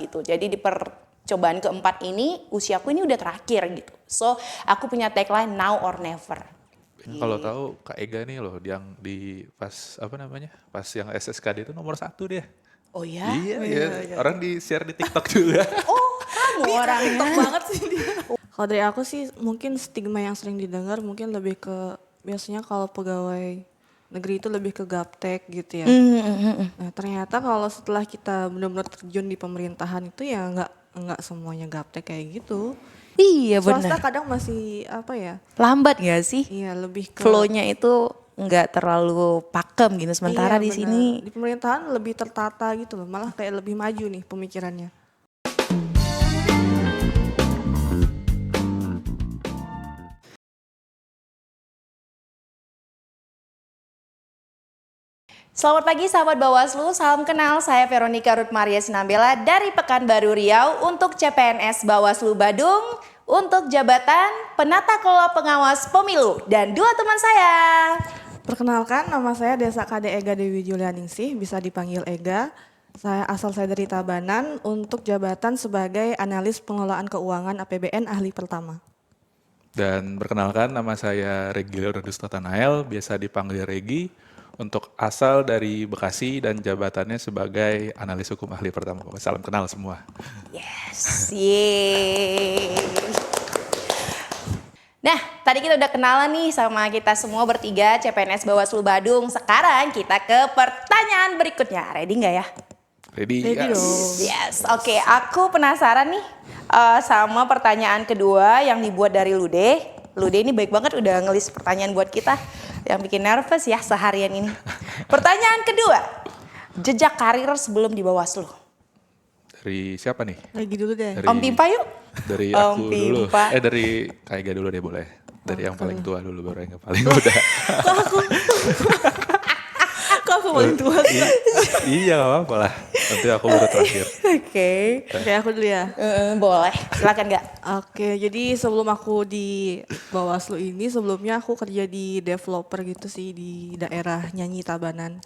gitu. Jadi di percobaan keempat ini usiaku ini udah terakhir gitu. So aku punya tagline now or never. Kalau tahu Kak Ega nih loh, yang di pas apa namanya, pas yang SSKD itu nomor 1 dia. Oh ya? Iya, Iya, ya, iya. orang di share di TikTok juga. Oh kamu TikTok orangnya. banget sih dia. Kalau dari aku sih mungkin stigma yang sering didengar mungkin lebih ke biasanya kalau pegawai negeri itu lebih ke gaptek gitu ya. Nah ternyata kalau setelah kita benar-benar terjun di pemerintahan itu ya nggak semuanya gaptek kayak gitu. Iya Swasta benar. kadang masih apa ya? Lambat gak sih? Iya lebih ke Flow-nya itu nggak terlalu pakem gitu. Sementara iya di benar. sini Di pemerintahan lebih tertata gitu loh, malah kayak lebih maju nih pemikirannya. Selamat pagi sahabat Bawaslu, salam kenal, saya Veronica Ruth Maria Sinambela dari Pekanbaru Riau untuk CPNS Bawaslu Badung untuk jabatan Penata Kelola Pengawas Pemilu dan dua teman saya. Perkenalkan, nama saya Desa Kade Ega Dewi Julianingsih, bisa dipanggil Ega. Saya dari Tabanan untuk jabatan sebagai analis pengelolaan keuangan APBN ahli pertama. Dan perkenalkan, nama saya Regi Leonardus Nathanael, biasa dipanggil Regi, untuk asal dari Bekasi dan jabatannya sebagai analis hukum ahli pertama. Salam kenal semua. Yes, yeay. Nah, tadi kita udah kenalan nih sama kita semua bertiga CPNS Bawaslu Badung. Sekarang kita ke pertanyaan berikutnya. Ready nggak ya? Ready? Ready Yes. dong. Yes, oke. Aku penasaran nih sama pertanyaan kedua yang dibuat dari Lude. Lude ini baik banget udah ngelis pertanyaan buat kita. Yang bikin nervous ya seharian ini. Pertanyaan kedua, jejak karir sebelum di Bawaslu. Dari siapa nih? Lagi dulu deh. Dari- Om Pimpa yuk. Dari Om aku dulu. Pimpa. Dari Kak Ega dulu deh boleh. Dari yang paling tua dulu baru yang paling muda. Kok aku paling tua sih? Iya gak apa-apa lah. Nanti aku baru terakhir. Oke. Oke, aku dulu ya. Boleh, silakan Gak. Oke, jadi sebelum aku di Bawaslu ini, sebelumnya aku kerja di developer gitu sih di daerah Nyanyi Tabanan.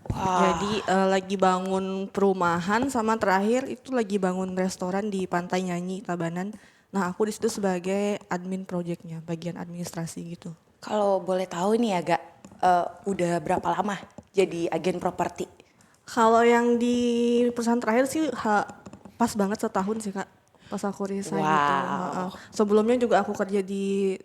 Jadi lagi bangun perumahan sama terakhir itu lagi bangun restoran di Pantai Nyanyi Tabanan. Nah aku di situ sebagai admin projectnya, bagian administrasi gitu. Kalau boleh tahu nih ya Gak, udah berapa lama jadi agen properti? Kalau yang di perusahaan terakhir sih pas banget setahun sih Kak, pas aku resign gitu. Wow. Sebelumnya juga aku kerja di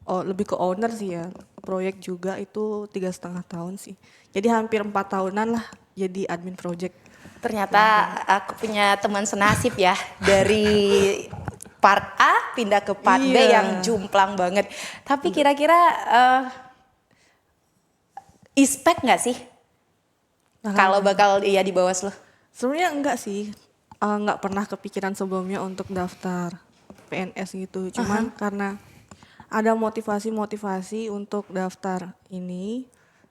lebih ke owner sih ya, proyek juga itu 3,5 tahun sih. Jadi hampir 4 tahunan lah jadi admin project. Ternyata aku punya teman senasib ya dari part A pindah ke part B Iya. yang jumplang banget. Tapi kira-kira expect nggak sih Nah, kalau bakal iya di Bawaslu? sebenarnya enggak sih, enggak pernah kepikiran sebelumnya untuk daftar PNS gitu. Cuman karena ada motivasi-motivasi untuk daftar ini,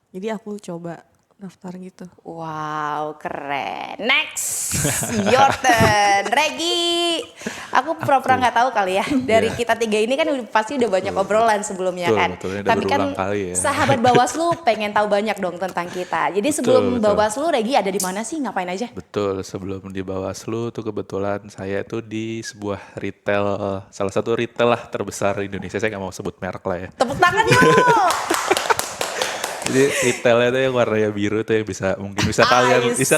jadi aku coba daftar gitu. Wow, keren. Next, your turn, Regi. Aku pura-pura nggak tahu kali ya. Dari Iya. kita tiga ini kan pasti udah banyak obrolan sebelumnya Betul, kan. betul. Ini udah Tapi kan berulang kali ya. sahabat Bawaslu pengen tahu banyak dong tentang kita. Jadi sebelum betul. Bawaslu, Regi ada di mana sih? Ngapain aja? Betul, sebelum di Bawaslu tuh kebetulan saya tuh di sebuah retail, salah satu retail lah terbesar di Indonesia. Saya nggak mau sebut merek lah ya. Tepuk tangan yuk. Jadi retailnya tuh yang warnanya biru tuh yang mungkin bisa I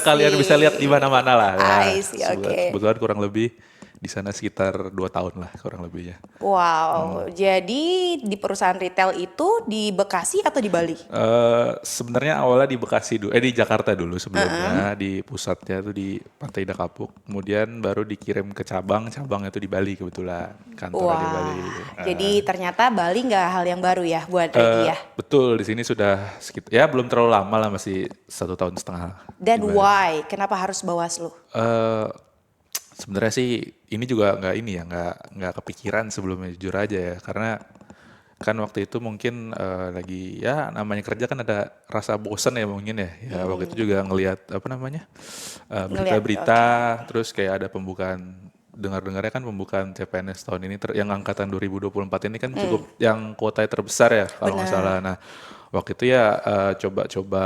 kalian bisa lihat di see. mana-mana lah. I see, oke. Kebetulan kurang lebih di sana sekitar 2 tahun lah kurang lebihnya. Wow, jadi di perusahaan retail itu di Bekasi atau di Bali? Sebenarnya awalnya di Bekasi dulu, di Jakarta dulu sebelumnya, di pusatnya tuh di Pantai Indah Kapuk. Kemudian baru dikirim ke cabangnya tuh di Bali kebetulan, kantornya di Bali. Jadi ternyata Bali nggak hal yang baru ya buat Regi ya? Betul, di sini sudah sekitar, ya belum terlalu lama lah, masih 1,5 tahun. Dan why? Kenapa harus Bawaslu? Sebenarnya sih ini juga nggak kepikiran sebelumnya, jujur aja ya, karena kan waktu itu mungkin lagi ya namanya kerja kan ada rasa bosen ya mungkin ya waktu itu juga ngelihat apa namanya berita-berita, terus kayak ada pembukaan, dengarnya kan pembukaan CPNS tahun ini yang angkatan 2024 ini kan cukup yang kuotanya terbesar ya kalau nggak salah. Nah waktu itu ya coba-coba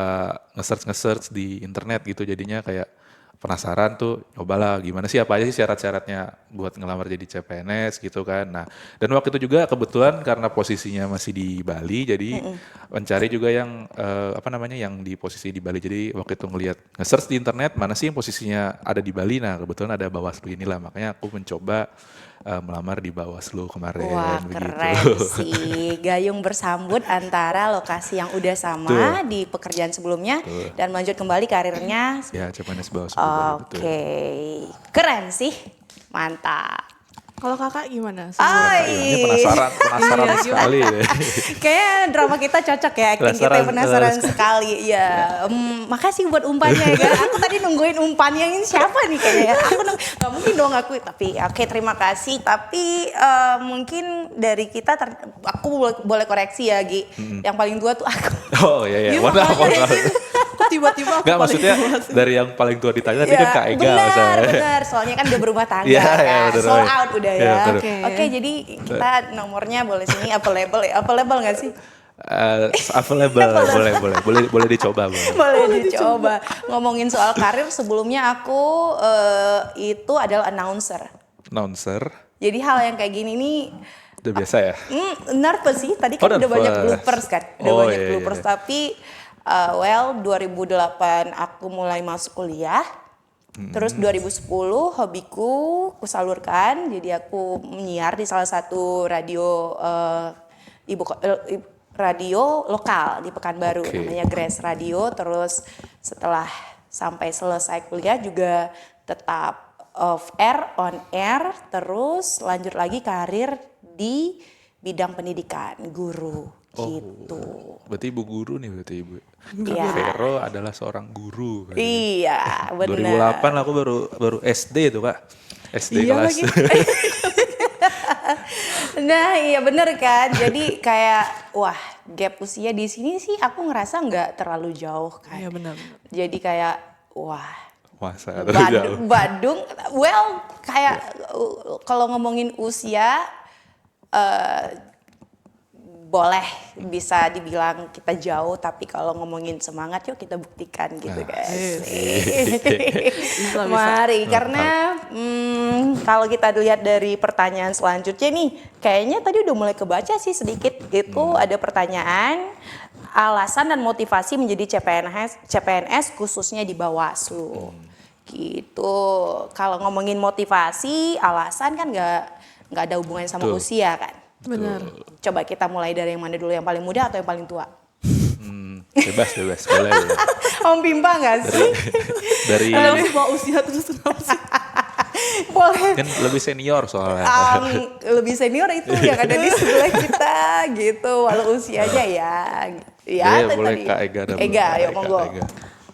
nge-search di internet gitu, jadinya kayak penasaran tuh, cobalah gimana sih, apa aja sih syarat-syaratnya buat ngelamar jadi CPNS gitu kan. Nah, dan waktu itu juga kebetulan karena posisinya masih di Bali, jadi mencari juga yang apa namanya, yang di posisi di Bali. Jadi waktu itu ngelihat nge-search di internet mana sih yang posisinya ada di Bali. Nah, kebetulan ada Bawaslu inilah, makanya aku mencoba melamar di Bawaslu kemarin. Wah, begitu. keren sih. Gayung bersambut antara lokasi yang udah sama Betul. di pekerjaan sebelumnya dan lanjut kembali karirnya. Ya, CPNS Bawaslu Bali, betul. Oke, keren sih. Mantap. Kalau kakak gimana? Ini penasaran Iya, sekali deh. Kayaknya drama kita cocok ya, acting kita yang penasaran sekali. Ya, makasih buat umpannya ya. Aku tadi nungguin umpannya, ini siapa nih kayaknya. Aku nggak mungkin dong aku. Tapi oke, terima kasih. Tapi mungkin dari kita, aku boleh koreksi ya Gi. Yang paling tua tuh aku. Oh iya, Iya, mohon maaf. Kok tiba-tiba aku Enggak, paling maksudnya tua sih? dari yang paling tua ditanya tadi kan Kak Ega benar, masalahnya. benar. Soalnya kan udah berumah tangga Iya, kan. iya, benar, Sold benar. out udah Iya, ya. benar. Oke. Oke, jadi kita nomornya boleh sini available ya. Available nggak sih? Available, boleh dicoba, boleh. Boleh dicoba. Ngomongin soal karir, sebelumnya aku itu adalah announcer. Announcer, Jadi hal yang kayak gini nih udah biasa ya? nervous sih. Tadi kan Oh, udah banyak nervous. bloopers kan. Udah Oh, banyak iya, bloopers. iya. Tapi 2008 aku mulai masuk kuliah. Terus 2010 hobiku kusalurkan. Jadi aku menyiar di salah satu radio radio lokal di Pekanbaru, Oke. namanya Grace Radio. Terus setelah sampai selesai kuliah juga tetap off air, on air, terus lanjut lagi karir di bidang pendidikan, guru gitu. Berarti ibu guru nih, berarti ibu. Iya. Kak Vero adalah seorang guru. Iya, benar. 2008 aku baru SD tuh Kak. SD Iya kelas. lagi. Nah, iya bener kan. Jadi kayak wah, gap usia di sini sih aku ngerasa nggak terlalu jauh kan. Iya benar. Jadi kayak wah, Masa Badung, well kayak kalau ngomongin usia boleh bisa dibilang kita jauh, tapi kalau ngomongin semangat yuk kita buktikan gitu guys. Bisa. Mari, karena kalau kita lihat dari pertanyaan selanjutnya nih, kayaknya tadi udah mulai kebaca sih sedikit gitu. Ada pertanyaan alasan dan motivasi menjadi CPNS khususnya di Bawaslu. Gitu. Kalau ngomongin motivasi, alasan kan nggak ada hubungannya sama Betul. usia kan. Benar. Coba kita mulai dari yang mana dulu, yang paling muda atau yang paling tua? Bebas, boleh. Om Pimpa nggak sih? Dari Kenapa sih bawa usia terus kenapa sih? Boleh. kan lebih senior soalnya. Lebih senior itu yang ada di sebelah kita gitu, walau usianya ya. Iya, tadi- boleh Kak Ega dulu. Ega, Kak yuk monggo. Ega.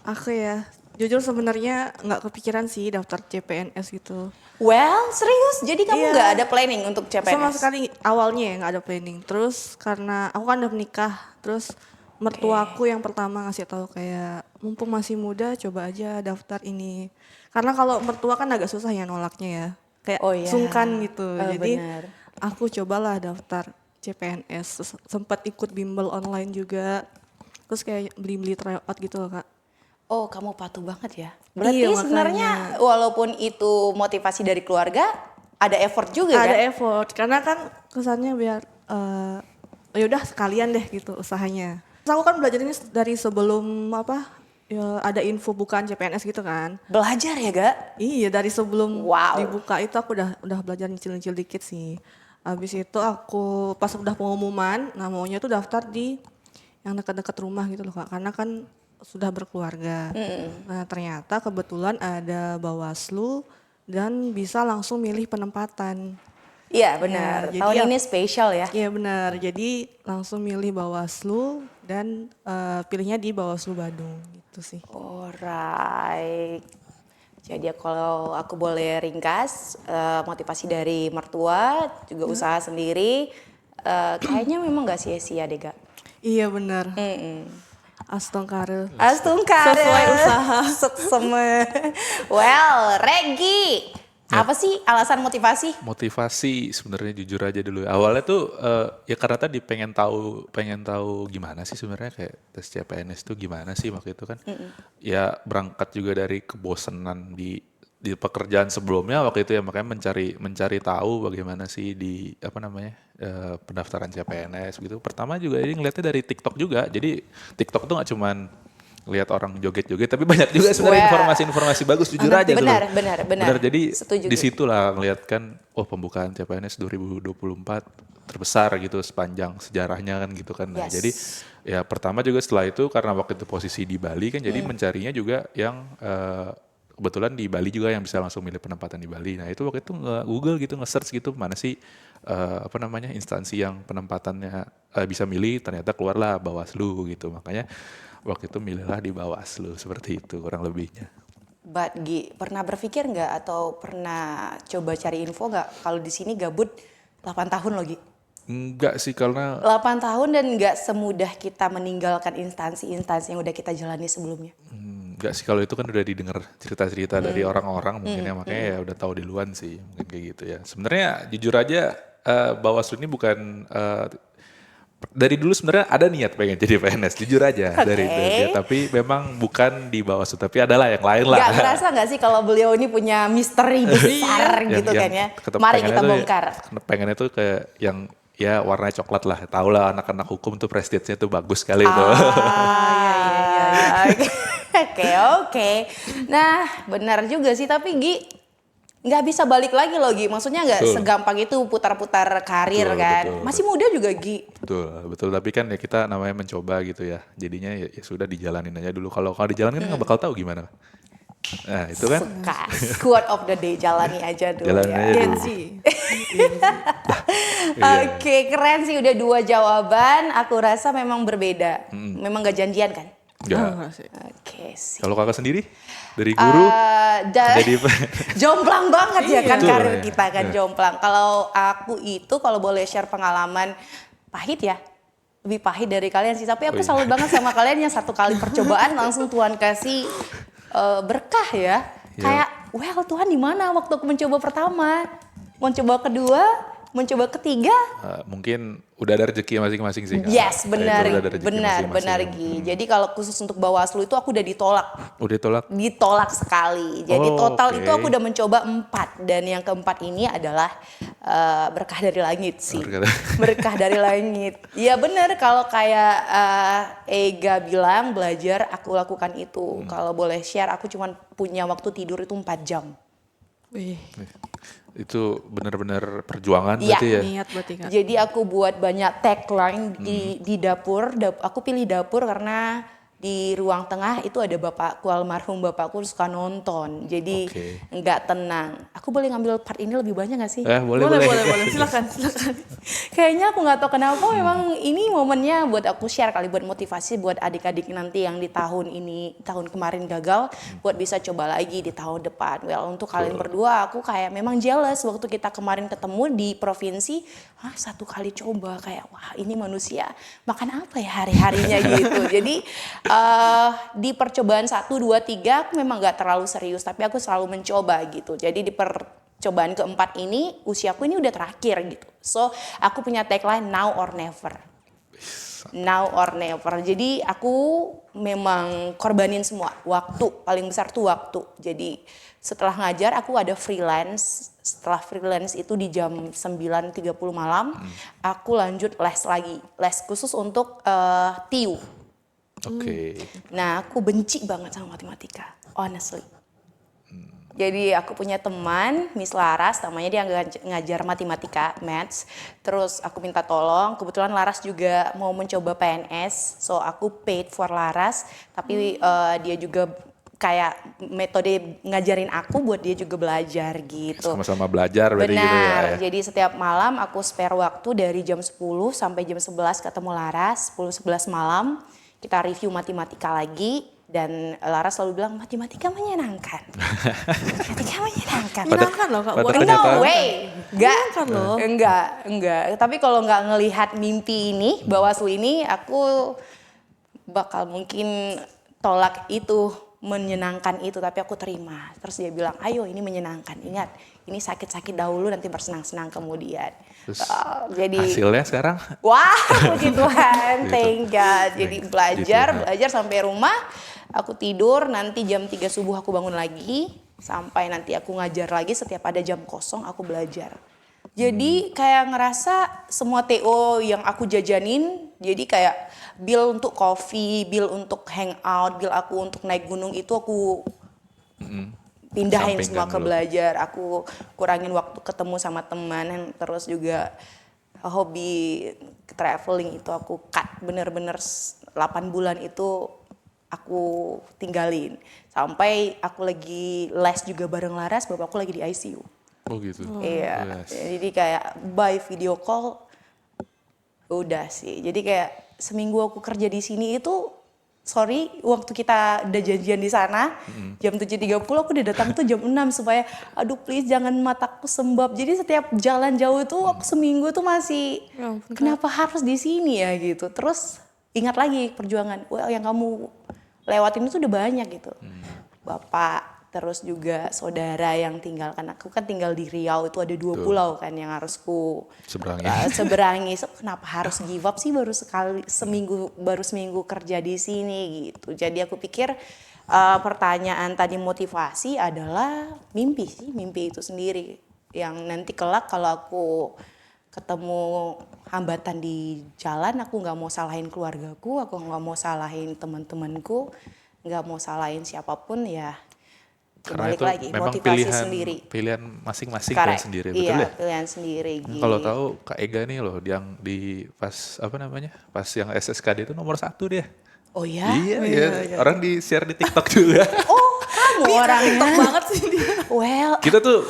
Aku ya, jujur sebenarnya nggak kepikiran sih daftar CPNS gitu. Well, serius? Jadi kamu Iya. nggak ada planning untuk CPNS? Sama sekali awalnya ya nggak ada planning. Terus karena aku kan udah menikah, terus mertuaku yang pertama ngasih tahu kayak mumpung masih muda coba aja daftar ini. Karena kalau mertua kan agak susah ya nolaknya ya. Kayak Oh iya. sungkan gitu. Jadi benar. aku cobalah daftar CPNS. Terus sempat ikut bimbel online juga. Terus kayak beli-beli tryout gitu loh Kak. Oh, kamu patuh banget ya. Berarti Iya, sebenarnya walaupun itu motivasi dari keluarga, ada effort juga Ada kan? effort karena kan kesannya biar ya udah sekalian deh gitu usahanya. Terus aku kan belajar ini dari sebelum ya, ada info bukaan CPNS gitu kan. Belajar ya, Ga? Iya dari sebelum Wow. dibuka itu aku udah belajar nyicil-nyicil dikit sih. Habis itu aku pas udah pengumuman, nah maunya tuh daftar di yang dekat-dekat rumah gitu loh Kak. Karena kan sudah berkeluarga. Nah ternyata kebetulan ada Bawaslu dan bisa langsung milih penempatan. Iya, benar. jadi Tahun ya- ini spesial ya. Iya benar, jadi langsung milih Bawaslu dan pilihnya di Bawaslu Badung gitu sih. Alright. Jadi kalau aku boleh ringkas, motivasi dari mertua, juga usaha sendiri, kayaknya memang gak sia-sia deh, Ga. Iya benar. Astongkare. Astungkare. Sesuai usaha. Sekseme. Well, Regi. Apa sih alasan motivasi? Motivasi sebenarnya jujur aja dulu. Awalnya tuh ya karena tadi pengen tahu gimana sih sebenarnya kayak tes CPNS tuh gimana sih waktu itu kan. Ya berangkat juga dari kebosanan di pekerjaan sebelumnya waktu itu ya, makanya mencari tahu bagaimana sih di apa namanya pendaftaran CPNS gitu. Pertama juga ini ngeliatnya dari TikTok juga. Jadi TikTok tuh nggak cuman lihat orang joget-joget, tapi banyak juga sebenarnya Wah. informasi-informasi bagus jujur aja dulu. Benar. Jadi Setuju di gitu. situlah ngeliat kan, oh pembukaan CPNS 2024 terbesar gitu sepanjang sejarahnya kan gitu kan. Nah, Yes. jadi ya pertama juga setelah itu karena waktu itu posisi di Bali kan, jadi mencarinya juga yang kebetulan di Bali juga yang bisa langsung milih penempatan di Bali. Nah itu waktu itu Google gitu nge-search gitu mana sih apa namanya instansi yang penempatannya bisa milih, ternyata keluarlah Bawaslu gitu. Makanya waktu itu milihlah di Bawaslu seperti itu kurang lebihnya. But Gi, pernah berpikir nggak atau pernah coba cari info nggak kalau di sini gabut 8 tahun loh Gi? Enggak sih karena 8 tahun dan nggak semudah kita meninggalkan instansi-instansi yang udah kita jalani sebelumnya. enggak sih, kalau itu kan udah didengar cerita-cerita dari orang-orang mungkin ya, makanya ya udah tahu duluan sih mungkin kayak gitu ya. Sebenarnya jujur aja Bawaslu ini bukan dari dulu sebenarnya ada niat pengen jadi PNS jujur aja dari dia, tapi memang bukan di Bawaslu tapi adalah yang lain lah. Nggak kerasa nggak sih kalau beliau ini punya misteri besar gitu kan ya? Mari kita bongkar. Pengennya tuh kayak yang ya warnanya coklat lah. Tahu lah anak-anak hukum tuh prestige-nya tuh bagus sekali tuh. Oke. Nah, benar juga sih. Tapi Gi, nggak bisa balik lagi loh Gi. Maksudnya nggak Betul. segampang itu putar-putar karir Betul, kan. betul, Masih muda juga Gi. Betul. Tapi kan ya kita namanya mencoba gitu ya. Jadinya ya sudah dijalanin aja dulu. Kalau dijalanin nggak bakal tahu gimana. Nah itu kan. Suka. Quote of the day, jalani aja dulu Jalanin ya. aja Gen dulu. Z. Oke, keren sih udah 2 jawaban. Aku rasa memang berbeda. Memang gak janjian kan? Enggak. Enggak sih. Oke sih. Kalau kakak sendiri dari guru jadi jomplang banget ya kan Betul, karir ya. kita kan jomplang. Kalau aku itu kalau boleh share pengalaman pahit ya. Lebih pahit dari kalian sih. Tapi aku salut banget sama kalian yang 1 kali percobaan langsung Tuhan kasih berkah ya. Iya. Kayak well Tuhan di mana waktu aku mencoba pertama, mencoba kedua, mencoba ketiga. mungkin udah ada rezeki masing-masing sih. Kak. Yes, Itu udah ada rezeki benar masing-masing. Gi. Jadi kalau khusus untuk Bawaslu itu aku udah ditolak. Udah tolak. Ditolak sekali. Jadi Oh, total oke. itu aku udah mencoba 4 dan yang keempat ini adalah berkah dari langit sih. Berkah dari langit. Ya benar kalau kayak Ega bilang belajar aku lakukan itu. Kalau boleh share aku cuma punya waktu tidur itu 4 jam. Wih, Itu benar-benar perjuangan Iya. berarti ya. niat berarti kan. Jadi aku buat banyak tagline di dapur. Aku pilih dapur karena di ruang tengah itu ada bapakku, almarhum bapakku suka nonton. Jadi Oke. nggak tenang. Aku boleh ngambil part ini lebih banyak gak sih? Boleh. Boleh. Silakan. Kayaknya aku nggak tahu kenapa memang ini momennya buat aku share kali buat motivasi buat adik-adik nanti yang di tahun ini, tahun kemarin gagal, buat bisa coba lagi di tahun depan. Well untuk kalian berdua aku kayak memang jealous waktu kita kemarin ketemu di provinsi, 1 kali coba kayak wah ini manusia makan apa ya hari-harinya gitu. Jadi di percobaan 1, 2, 3 aku memang nggak terlalu serius tapi aku selalu mencoba gitu. Jadi di percobaan keempat ini usiaku ini udah terakhir gitu. So aku punya tagline now or never. Now or never. Jadi aku memang korbanin semua waktu, paling besar tuh waktu. Jadi setelah ngajar aku ada freelance. Setelah freelance itu di jam 9.30 malam aku lanjut les lagi. Les khusus untuk TIU. Oke. Nah aku benci banget sama matematika, honestly. Jadi aku punya teman, Miss Laras, namanya dia ngajar matematika, maths. Terus aku minta tolong, kebetulan Laras juga mau mencoba PNS, so aku paid for Laras. Tapi dia juga kayak metode ngajarin aku buat dia juga belajar gitu. Sama-sama belajar berarti gitu ya. Benar, jadi setiap malam aku spare waktu dari jam 10 sampai jam 11 ketemu Laras, 10-11 malam. Kita review matematika lagi dan Laras selalu bilang matematika menyenangkan. Matematika menyenangkan. Menyenangkan loh Kak. pada Buat kenyataan- No way. Menyenangkan loh. Enggak. Tapi kalau nggak ngelihat mimpi ini, Bawaslu ini aku bakal mungkin tolak itu menyenangkan itu, tapi aku terima. Terus dia bilang, ayo ini menyenangkan, ingat ini sakit-sakit dahulu nanti bersenang-senang kemudian. Terus Jadi hasilnya sekarang wah, puji Tuhan, Gitu. thank God. Jadi Puji belajar Tuhan. sampai rumah, aku tidur, nanti jam 3 subuh aku bangun lagi, sampai nanti aku ngajar lagi, setiap ada jam kosong aku belajar. Jadi kayak ngerasa semua TO yang aku jajanin, jadi kayak bill untuk coffee, bill untuk hangout, bill aku untuk naik gunung itu aku pindahin Sampingkan semua ke dulu. belajar. Aku kurangin waktu ketemu sama teman, terus juga hobi traveling itu aku cut bener-bener 8 bulan itu aku tinggalin. Sampai aku lagi les juga bareng Laras, bapakku lagi di ICU. oh gitu. Iya, Yes. jadi kayak by video call udah sih. Jadi kayak seminggu aku kerja di sini itu, sorry, waktu kita udah janjian di sana jam 7.30 aku udah datang tuh jam 6 supaya aduh please jangan mataku sembab. Jadi setiap jalan jauh itu aku seminggu tuh masih Ya ampun, Kak. kenapa harus di sini ya gitu. Terus ingat lagi perjuangan, well yang kamu lewatin itu udah banyak gitu. Bapak, terus juga saudara yang tinggal, kan aku kan tinggal di Riau itu ada 2 pulau kan yang harus ku Seberangi. seberangi. So, kenapa harus give up sih baru seminggu kerja di sini gitu. Jadi aku pikir pertanyaan tadi motivasi adalah mimpi sih, mimpi itu sendiri yang nanti kelak kalau aku ketemu hambatan di jalan, aku nggak mau salahin keluargaku, aku nggak mau salahin teman-temanku, nggak mau salahin siapapun ya. Karena Balik itu lagi memang motivasi sendiri. pilihan masing-masing Correct. kan sendiri, Iya, betul ya? pilihan sendiri. Kalau tahu Kak Ega nih loh, yang di pas apa namanya, pas yang SSKD itu nomor 1 dia. Oh ya? Iya. Orang di share di TikTok juga. Oh, kamu orangnya. TikTok banget sih dia. Well, Kita tuh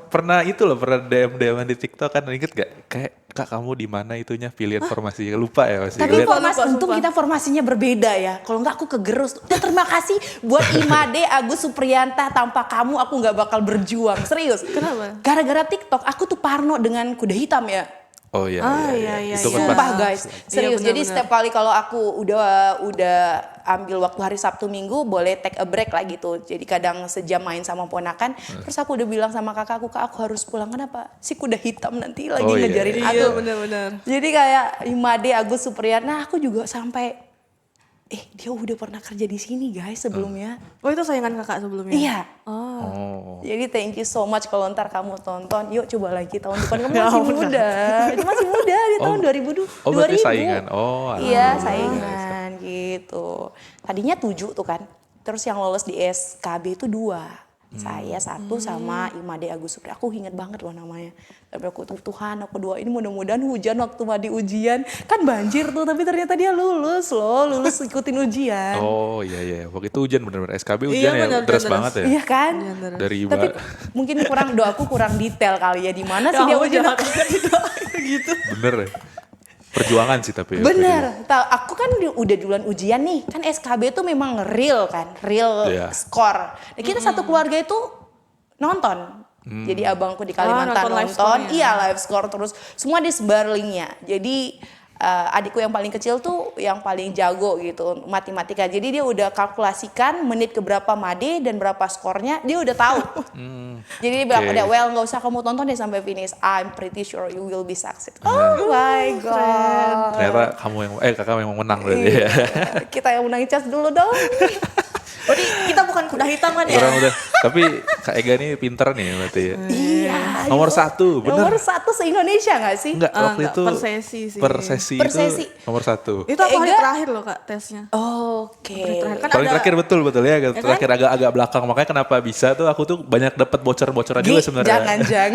pernah itu loh, pernah DM di TikTok kan, inget gak? Kayak Kak kamu di mana itunya pilihan formasi, lupa ya masih. tapi Lihat. formasi, Lupa, untung sumpah. kita formasinya berbeda ya. Kalau enggak aku kegerus. Ya, terima kasih buat Imade, Agus Supriyanta. Tanpa kamu aku nggak bakal berjuang. Serius. Kenapa? Gara-gara TikTok aku tuh parno dengan kuda hitam ya. Oh iya, Ah, iya, iya, Itu kan iya. Sumpah pas guys, Iya, serius. Jadi benar-benar. setiap kali kalau aku udah ambil waktu hari Sabtu Minggu boleh take a break lah gitu. Jadi kadang sejam main sama ponakan. Terus aku udah bilang sama kakakku, Kak aku harus pulang. Kenapa? Si kuda hitam nanti lagi Oh, iya, ngejarin iya. aku. Iya benar-benar. Jadi kayak Imade, Agus Supriyatna, aku juga sampai dia udah pernah kerja di sini guys sebelumnya. Oh itu sayangan kakak sebelumnya? Iya. Oh. Jadi thank you so much kalau ntar kamu tonton. Yuk coba lagi tahun depan, kamu Ya masih ampun. muda. Itu masih muda di tahun 2000. Oh, berarti saingan. Oh, Iya, alhamdulillah. saingan gitu. Tadinya 7 tuh kan. Terus yang lolos di SKB itu 2. Saya 1 sama Imade Agus Supri. Aku inget banget loh namanya. Tapi aku Tuhan, aku doain mudah-mudahan hujan waktu Madi ujian. Kan banjir tuh, tapi ternyata dia lulus loh. Lulus ikutin ujian. Oh iya iya, waktu itu hujan bener-bener SKB Iya, hujan ya, bener, deras deras. banget ya. Iya kan? Dari Tapi mungkin doaku kurang detail kali ya. Di mana sih dia ujian? gitu. bener ya. Perjuangan sih tapi. ya, Bener, aku kan udah duluan ujian nih, kan SKB itu memang real kan, real Iya. skor. Nah, kita satu keluarga itu nonton. Jadi abangku di Kalimantan nonton live nonton, score-nya. iya live score terus semua disebar linknya. Jadi adikku yang paling kecil tuh yang paling jago gitu matematika. Jadi dia udah kalkulasikan menit ke berapa Made dan berapa skornya, dia udah tahu. Jadi dia bilang Oke. udah well nggak usah kamu tonton deh sampai finish. I'm pretty sure you will be succeed. Oh my god. Ternyata kamu yang kakak memang menang berarti ya. Iya. Kita yang menang cas dulu dong. Berarti kita bukan kuda hitam kan ya? Orang udah. Tapi Kak Ega ini pinter nih berarti ya. Iya. Nomor 1, bener. Nomor 1 se-Indonesia gak sih? Enggak, waktu enggak, itu per sesi sih. Per sesi Per sesi. itu nomor 1. Itu aku hari Ega- terakhir loh kak tesnya. Oke. Terakhir kan Paling ada. terakhir betul ya, kan? terakhir agak belakang, makanya kenapa bisa tuh aku tuh banyak dapat bocoran juga sebenarnya. Jangan.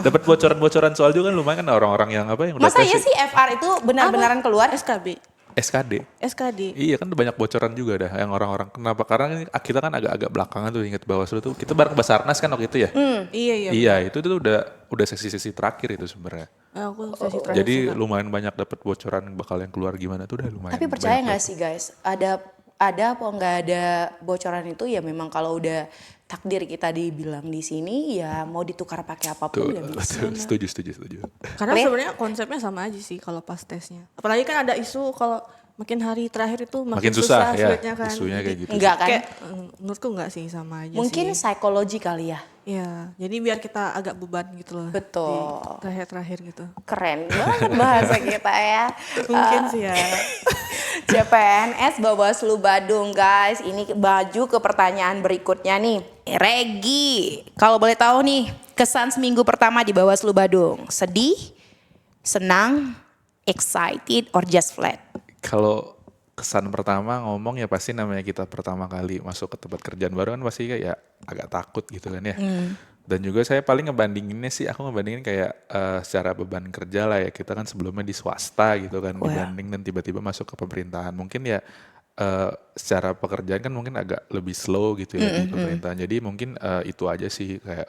Dapat bocoran soal juga kan lumayan kan orang-orang yang apa yang udah Masa tes iya sih FR itu benar-benaran keluar? SKB. SKD. SKD. Iya kan banyak bocoran juga dah yang orang-orang. Kenapa? Karena kita kan agak belakangan tuh inget Bawaslu tuh. Kita bareng Basarnas kan waktu itu ya. Iya iya. Iya itu tuh udah sesi-sesi terakhir itu sebenarnya. Aku sesi terakhir. Jadi sih, Kak. lumayan banyak dapat bocoran bakal yang keluar gimana tuh udah lumayan. Tapi percaya banyak nggak sih guys? Ada apa nggak ada bocoran itu ya memang kalau udah takdir kita dibilang di sini ya mau ditukar pakai apapun Tuh, ya bisa. betul. Setuju. Karena Lihat. sebenarnya konsepnya sama aja sih kalau pas tesnya. Apalagi kan ada isu kalau makin hari terakhir itu Makin makin susah ya, sulitnya kan. isunya kayak Jadi, gitu. Enggak kan? kayak menurutku enggak sih, sama aja Mungkin sih. psikologi kali ya. Ya, jadi biar kita agak beban gitu loh. Betul. Di terakhir-terakhir gitu. Keren banget bahasa kita ya. Mungkin sih ya. CPNS Bawaslu Badung guys. Ini baju ke pertanyaan berikutnya nih. Regi, kalau boleh tahu nih kesan seminggu pertama di Bawaslu Badung. Sedih, senang, excited, or just flat? Kalau kesan pertama ngomong ya pasti namanya kita pertama kali masuk ke tempat kerjaan baru kan pasti kayak ya agak takut gitu kan ya. Dan juga saya paling ngebandinginnya sih aku ngebandingin kayak secara beban kerja lah ya, kita kan sebelumnya di swasta gitu kan, dibanding dan tiba-tiba masuk ke pemerintahan. Mungkin ya secara pekerjaan kan mungkin agak lebih slow gitu ya di pemerintahan. Jadi mungkin itu aja sih kayak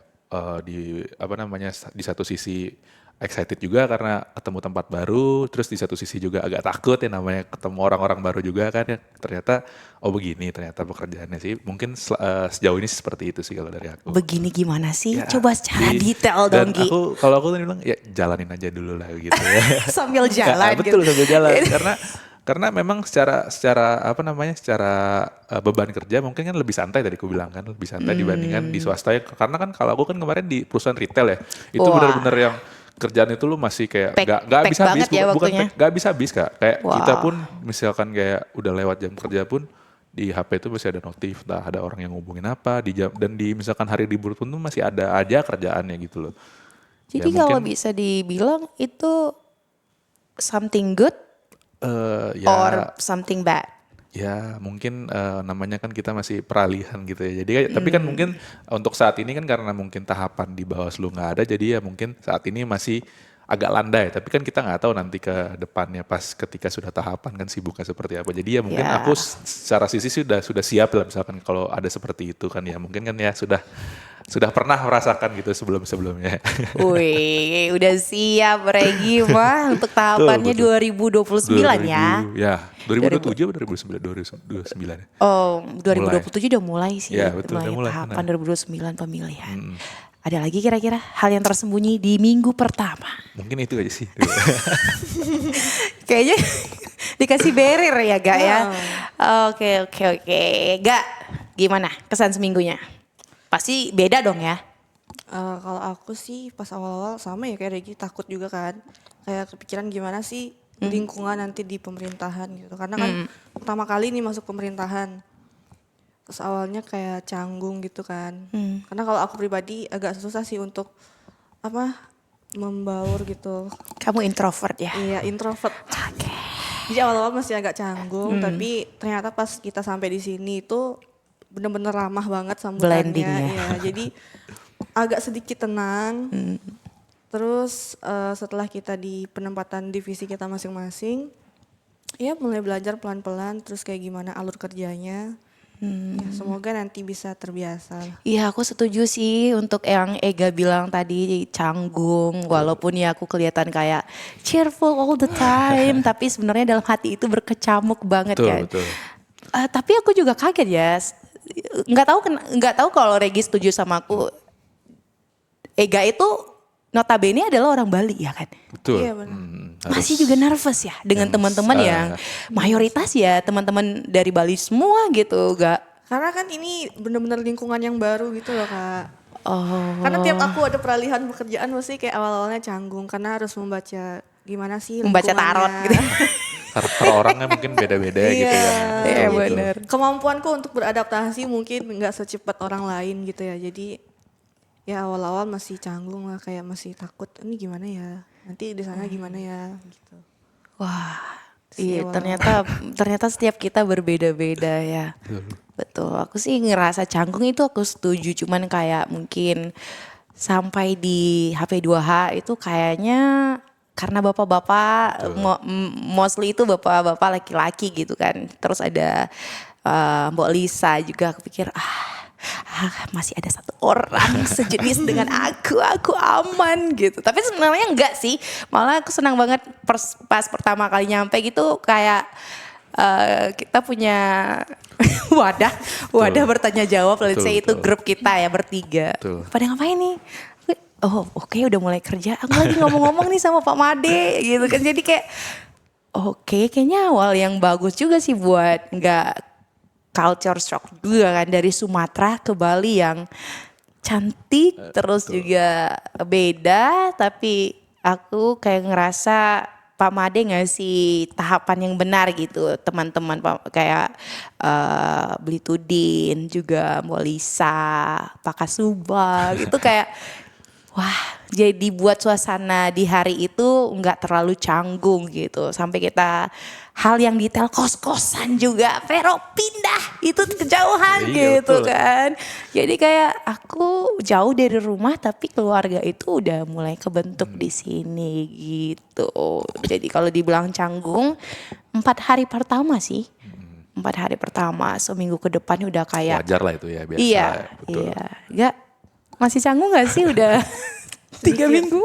di apa namanya, di satu sisi excited juga karena ketemu tempat baru, terus di satu sisi juga agak takut ya namanya ketemu orang-orang baru juga kan ya. Ternyata begini ternyata pekerjaannya sih. Mungkin sejauh ini seperti itu sih kalau dari aku. Begini gimana sih? Ya, Coba secara detail dan dong Gi. kalau aku tadi bilang ya jalanin aja dulu lah gitu ya. Sambil jalan Betul, gitu. sambil jalan karena memang secara apa namanya, secara beban kerja mungkin kan lebih santai tadi aku bilang kan, lebih santai dibandingkan di swasta ya. Karena kan kalau aku kan kemarin di perusahaan retail ya, itu Wah. benar-benar yang kerjaan itu lu masih kayak Pack nggak habis habis, banget ya waktunya. nggak habis habis Kak. Kayak Wah. kita pun misalkan kayak udah lewat jam kerja pun di HP itu masih ada notif, entah ada orang yang ngubungin apa di jam, dan di misalkan hari libur pun tuh masih ada aja kerjaannya gitu loh. Jadi Ya, kalau mungkin, bisa dibilang itu something good ya or something bad? ya mungkin namanya kan kita masih peralihan gitu ya. Jadi tapi kan mungkin untuk saat ini kan karena mungkin tahapan di Bawaslu nggak ada, jadi ya mungkin saat ini masih agak landai. Tapi kan kita nggak tahu nanti ke depannya pas ketika sudah tahapan kan sibuknya seperti apa. Jadi ya mungkin Ya. aku secara sisi sudah siap lah misalkan kalau ada seperti itu kan ya. Mungkin kan ya sudah pernah merasakan gitu sebelumnya. Wih, udah siap Regi mah untuk tahapannya Betul. 2029 ya. Ya, 2027 atau 2029? 2029 ya. Oh, 2027 udah mulai sih. Ya, betul, udah mulai, Tahapan benar. 2029 pemilihan. Ada lagi kira-kira hal yang tersembunyi di minggu pertama? Mungkin itu aja sih. Kayaknya dikasih barrier ya Gak ya. Oke. Gak, gimana kesan seminggunya? Pasti beda dong ya. Kalau aku sih pas awal-awal sama ya kayak Regi, takut juga kan. Kayak kepikiran gimana sih lingkungan nanti di pemerintahan gitu. Karena kan pertama kali nih masuk pemerintahan. Terus awalnya kayak canggung gitu kan. Karena kalau aku pribadi agak susah sih untuk membaur gitu. Kamu introvert ya? Iya, introvert. Oke. Jadi awal-awal masih agak canggung, tapi ternyata pas kita sampai di sini itu bener-bener ramah banget sambutannya. Blending ya. Iya, jadi agak sedikit tenang. Terus setelah kita di penempatan divisi kita masing-masing, ya mulai belajar pelan-pelan. Terus kayak gimana alur kerjanya. Ya, semoga nanti bisa terbiasa. Iya aku setuju sih untuk yang Ega bilang tadi canggung. Walaupun ya aku kelihatan kayak cheerful all the time. Tapi sebenarnya dalam hati itu berkecamuk banget kan. Betul. Tapi aku juga kaget ya. Nggak tahu kalau Regi setuju sama aku. Ega itu notabene adalah orang Bali ya kan. Betul. Iya, benar. Masih juga nervous ya dengan teman-teman yang mayoritas ya teman-teman dari Bali semua gitu. Karena kan ini bener-bener lingkungan yang baru gitu loh Kak. Oh. Karena tiap aku ada peralihan pekerjaan mesti kayak awal-awalnya canggung. Karena harus membaca gimana sih Membaca tarot lingkungannya. gitu. Karakter orangnya mungkin beda-beda gitu ya. Iya, Betul, betul. bener. Kemampuanku untuk beradaptasi mungkin nggak secepat orang lain gitu ya. Jadi ya awal-awal masih canggung lah, kayak masih takut ini gimana ya. Nanti di sana gimana ya gitu. Wah, Sih, iya awal-awal. ternyata setiap kita berbeda-beda ya. Betul, aku sih ngerasa canggung itu aku setuju, cuman kayak mungkin sampai di HP2H itu kayaknya karena bapak-bapak, mostly itu bapak-bapak laki-laki gitu kan. Terus ada Mbak Lisa juga, aku pikir masih ada satu orang sejenis dengan aku aman gitu. Tapi sebenarnya enggak sih, malah aku senang banget pas pertama kali nyampe gitu kayak kita punya wadah bertanya jawab. Let's say itu Betul. grup kita ya bertiga. Betul. Pada ngapain nih? Oh oke, udah mulai kerja. Aku lagi ngomong-ngomong nih sama Pak Made gitu kan. Jadi kayak Oke, kayaknya awal yang bagus juga sih buat nggak culture shock juga kan dari Sumatera ke Bali yang cantik terus juga beda, tapi aku kayak ngerasa Pak Made ngasih tahapan yang benar gitu teman-teman kayak Beli Tudin juga Mbak Lisa, Pak Kasuba gitu kayak wah, jadi buat suasana di hari itu nggak terlalu canggung gitu. Sampai kita hal yang detail kos-kosan juga, Vero pindah itu kejauhan Iya, gitu betul. kan. Jadi kayak aku jauh dari rumah tapi keluarga itu udah mulai kebentuk di sini gitu. Jadi kalau dibilang canggung, 4 hari pertama sih. 4 hari pertama, seminggu ke depan udah kayak Wajar lah itu ya, biasa. iya, Betul. iya. Enggak, masih canggung gak sih udah 3 minggu?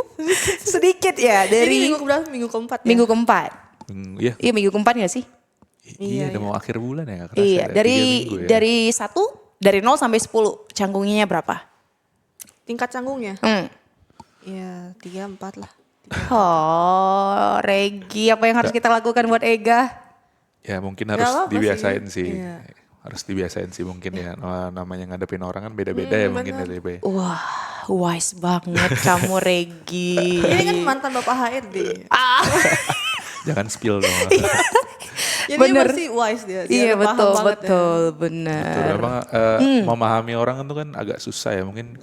Sedikit ya Ini dari minggu keberapa? Minggu keempat ya? minggu keempat. Iya, Iya minggu keempat gak sih? iya, udah mau akhir bulan ya, nggak kerasa Iya, ya, 3 minggu ya. dari 0 sampai 10 canggungnya berapa? Tingkat canggungnya? Hmm. Ya 3, 4 lah. Oh, Regi, apa yang harus kita lakukan buat Ega? Ya mungkin Nggak harus apa-apa dibiasain sih. sih. Iya. Harus dibiasain sih mungkin ya. Namanya ngadepin orang kan beda-beda ya mungkin ya, Tebe. Wah, wise banget kamu Regi. Ini kan mantan Bapak HRD. Jangan spill dong. Jadi Bener. pasti wise dia. Iya udah paham betul, banget ya. betul, Betul, benar. memang memahami orang itu kan agak susah ya. Mungkin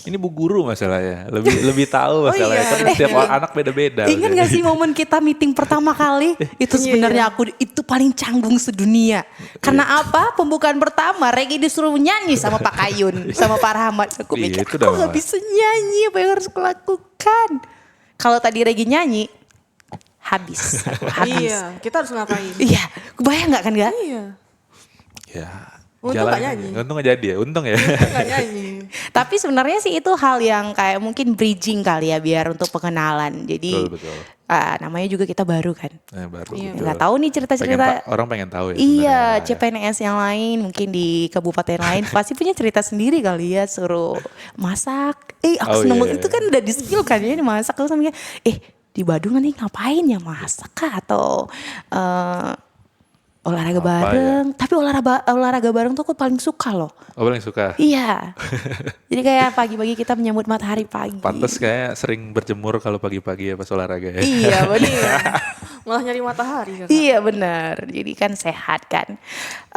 ini bu guru masalahnya. Lebih tahu masalahnya. iya. Kan setiap anak beda-beda. Ingat gak sih momen kita meeting pertama kali? Itu sebenarnya aku itu paling canggung sedunia. Karena apa? Pembukaan pertama Regi disuruh nyanyi sama Pak Kayun, sama Pak Rahmat. Aku Iya, mikir itu aku udah gak bisa nyanyi, apa yang harus aku lakukan? Kalau tadi Regi nyanyi, habis. Aku habis. Iya, kita harus ngapain? Iya, kebayang gak kan gak? Iya, Ya. Untung jalan nggak nyanyi. aja. Untung nggak jadi ya. Untung ya. nggak nyanyi. Tapi sebenarnya sih itu hal yang kayak mungkin bridging kali ya biar untuk pengenalan. Jadi Betul, betul. namanya juga kita baru kan. Nah, baru. Iya. betul. Nggak tahu nih cerita-cerita. Orang pengen tahu ya. Iya, sebenarnya. CPNS yang lain mungkin di kabupaten lain pasti punya cerita sendiri kali ya, suruh masak. Aku Oh, seneng iya, banget iya. itu kan udah di skill kan ya masak terus sampai di Badung nanti ngapain ya, masak kah atau olahraga Apa bareng. Tapi olahraga bareng tuh aku paling suka loh. Oh, paling suka. Iya. Jadi kayak pagi-pagi kita menyambut matahari pagi. Pantes kayak sering berjemur kalau pagi-pagi ya pas olahraga ya. Iya benar. Malah nyari matahari. Kakak. Iya benar, jadi kan sehat kan.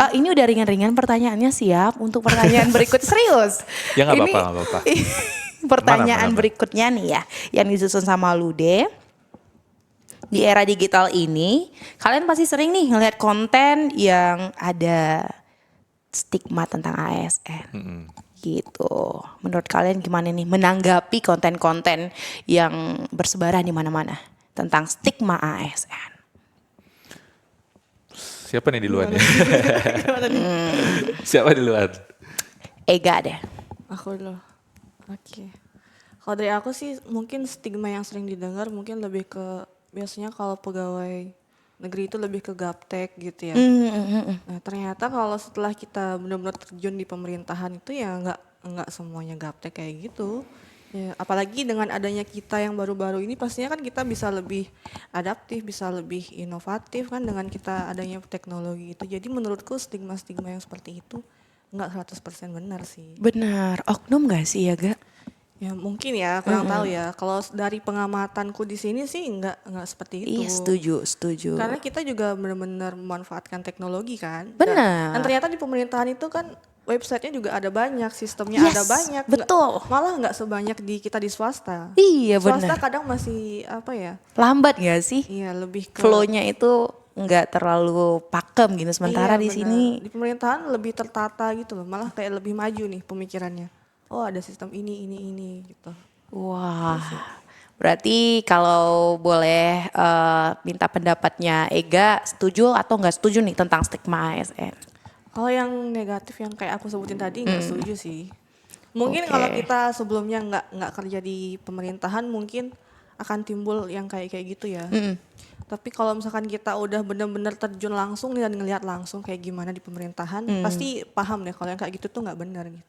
Ini udah ringan-ringan pertanyaannya, siap untuk pertanyaan berikut, serius. Ya, nggak Ini- apa-apa, nggak apa-apa. Pertanyaan Mana? berikutnya nih ya, yang disusun sama Lude. Di era digital ini, kalian pasti sering nih ngeliat konten yang ada stigma tentang ASN. Gitu. Menurut kalian gimana nih menanggapi konten-konten yang bersebaran di mana-mana tentang stigma ASN? Siapa nih di luar nih? Siapa di luar? Ega deh. Aku dulu. Oke. Kalau dari aku sih mungkin stigma yang sering didengar mungkin lebih ke biasanya kalau pegawai negeri itu lebih ke gaptek gitu ya. Nah ternyata kalau setelah kita benar-benar terjun di pemerintahan itu ya nggak semuanya gaptek kayak gitu. Ya, apalagi dengan adanya kita yang baru-baru ini pastinya kan kita bisa lebih adaptif, bisa lebih inovatif kan dengan kita adanya teknologi itu. Jadi menurutku stigma-stigma yang seperti itu nggak 100% benar sih. Benar, oknum gak sih ya Ga? Ya mungkin ya, kurang tahu ya. Kalau dari pengamatanku di sini sih nggak seperti itu. Iya setuju. Karena kita juga benar-benar memanfaatkan teknologi kan. Benar. Dan ternyata di pemerintahan itu kan websitenya juga ada banyak, sistemnya ada Yes, banyak. betul. Malah nggak sebanyak di kita di swasta. Iya Swasta benar. kadang masih apa ya? Lambat gak sih? Iya lebih ke Flow-nya itu nggak terlalu pakem gitu. Sementara Iya, di benar. sini Di pemerintahan lebih tertata gitu loh. Malah kayak lebih maju nih pemikirannya. Oh ada sistem ini gitu. wah. Berarti kalau boleh minta pendapatnya Ega, setuju atau nggak setuju nih tentang stigma ASN? Kalau yang negatif yang kayak aku sebutin tadi nggak setuju sih. Mungkin Oke. kalau kita sebelumnya nggak kerja di pemerintahan mungkin akan timbul yang kayak gitu ya. Tapi kalau misalkan kita udah benar-benar terjun langsung nih dan ngelihat langsung kayak gimana di pemerintahan, pasti paham deh kalau yang kayak gitu tuh nggak benar gitu.